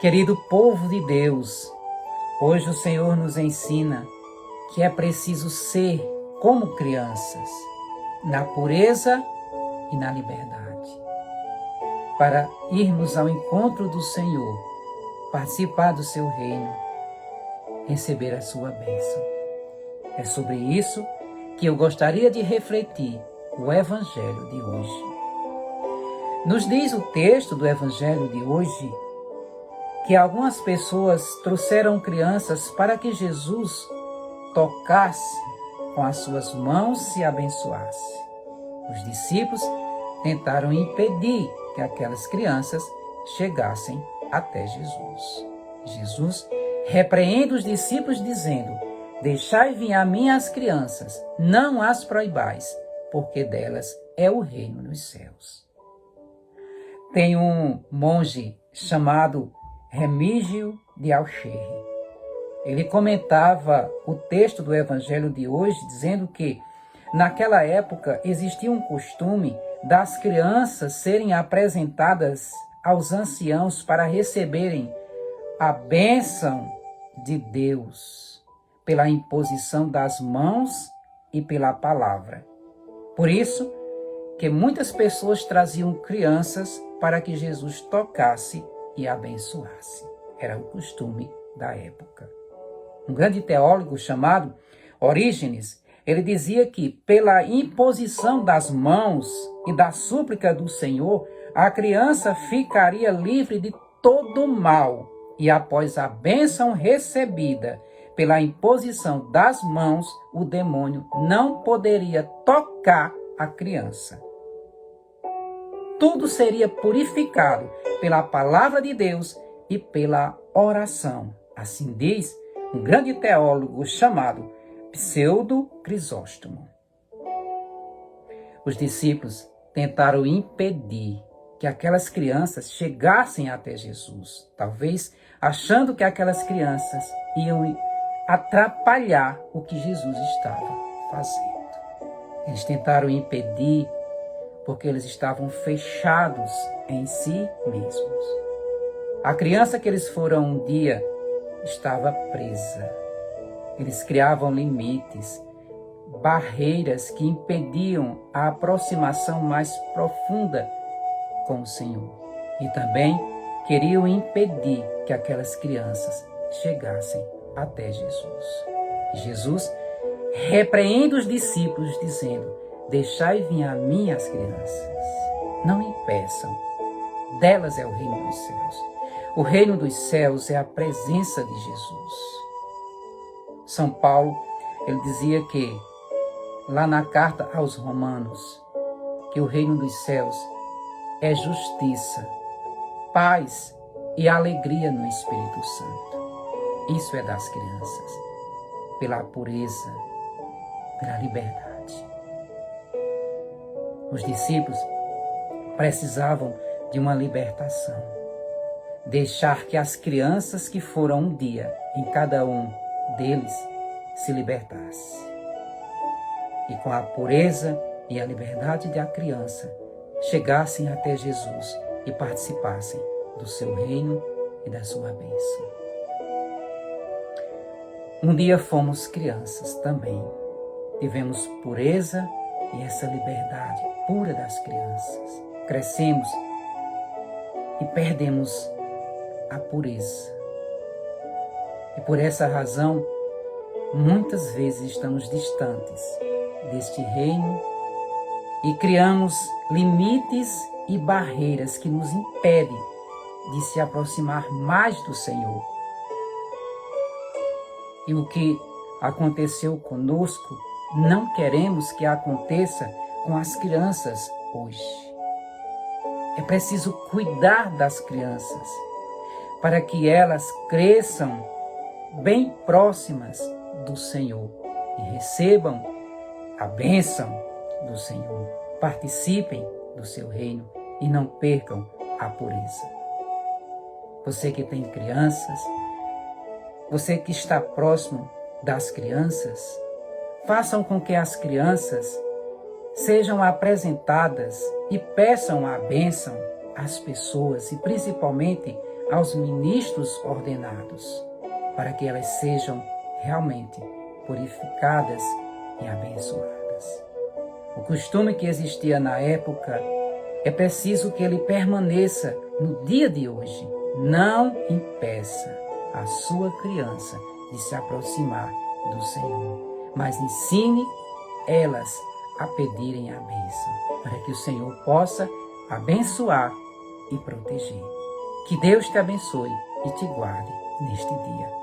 Querido povo de Deus, hoje o Senhor nos ensina que é preciso ser como crianças, na pureza e na liberdade, para irmos ao encontro do Senhor, participar do seu reino, receber a sua bênção. É sobre isso que eu gostaria de refletir o Evangelho de hoje. Nos diz o texto do Evangelho de hoje que algumas pessoas trouxeram crianças para que Jesus tocasse com as suas mãos e abençoasse. Os discípulos tentaram impedir que aquelas crianças chegassem até Jesus. Jesus repreende os discípulos dizendo: deixai vir a mim as crianças, não as proibais, porque delas é o reino dos céus. Tem um monge chamado Remígio de Alchere. Ele comentava o texto do Evangelho de hoje, dizendo que naquela época existia um costume das crianças serem apresentadas aos anciãos para receberem a bênção de Deus pela imposição das mãos e pela palavra. Por isso que muitas pessoas traziam crianças para que Jesus tocasse e abençoasse. Era o costume da época. Um grande teólogo chamado Orígenes, ele dizia que pela imposição das mãos e da súplica do Senhor, a criança ficaria livre de todo mal e após a bênção recebida pela imposição das mãos, o demônio não poderia tocar a criança. Tudo seria purificado pela palavra de Deus e pela oração. Assim diz um grande teólogo chamado Pseudo Crisóstomo. Os discípulos tentaram impedir que aquelas crianças chegassem até Jesus, talvez achando que aquelas crianças iam atrapalhar o que Jesus estava fazendo. Eles tentaram impedir porque eles estavam fechados em si mesmos. A criança que eles foram um dia estava presa. Eles criavam limites, barreiras que impediam a aproximação mais profunda com o Senhor. E também queriam impedir que aquelas crianças chegassem até Jesus. E Jesus repreende os discípulos dizendo: deixai vir a mim as crianças, não impeçam, delas é o reino dos céus. O reino dos céus é a presença de Jesus. São Paulo, ele dizia que, lá na carta aos Romanos, que o reino dos céus é justiça, paz e alegria no Espírito Santo. Isso é das crianças, pela pureza, pela liberdade. Os discípulos precisavam de uma libertação. Deixar que as crianças que foram um dia em cada um deles se libertassem. E com a pureza e a liberdade da criança, chegassem até Jesus e participassem do seu reino e da sua bênção. Um dia fomos crianças também. Tivemos pureza e essa liberdade pura das crianças. Crescemos e perdemos a pureza. E por essa razão, muitas vezes estamos distantes deste reino e criamos limites e barreiras que nos impedem de se aproximar mais do Senhor. E o que aconteceu conosco, não queremos que aconteça com as crianças hoje. É preciso cuidar das crianças para que elas cresçam bem próximas do Senhor e recebam a bênção do Senhor, participem do seu reino e não percam a pureza. Você que tem crianças, você que está próximo das crianças, façam com que as crianças sejam apresentadas e peçam a bênção às pessoas e principalmente aos ministros ordenados, para que elas sejam realmente purificadas e abençoadas. O costume que existia na época é preciso que ele permaneça no dia de hoje. Não impeça a sua criança de se aproximar do Senhor, mas ensine elas a pedirem a bênção, para que o Senhor possa abençoar e proteger. Que Deus te abençoe e te guarde neste dia.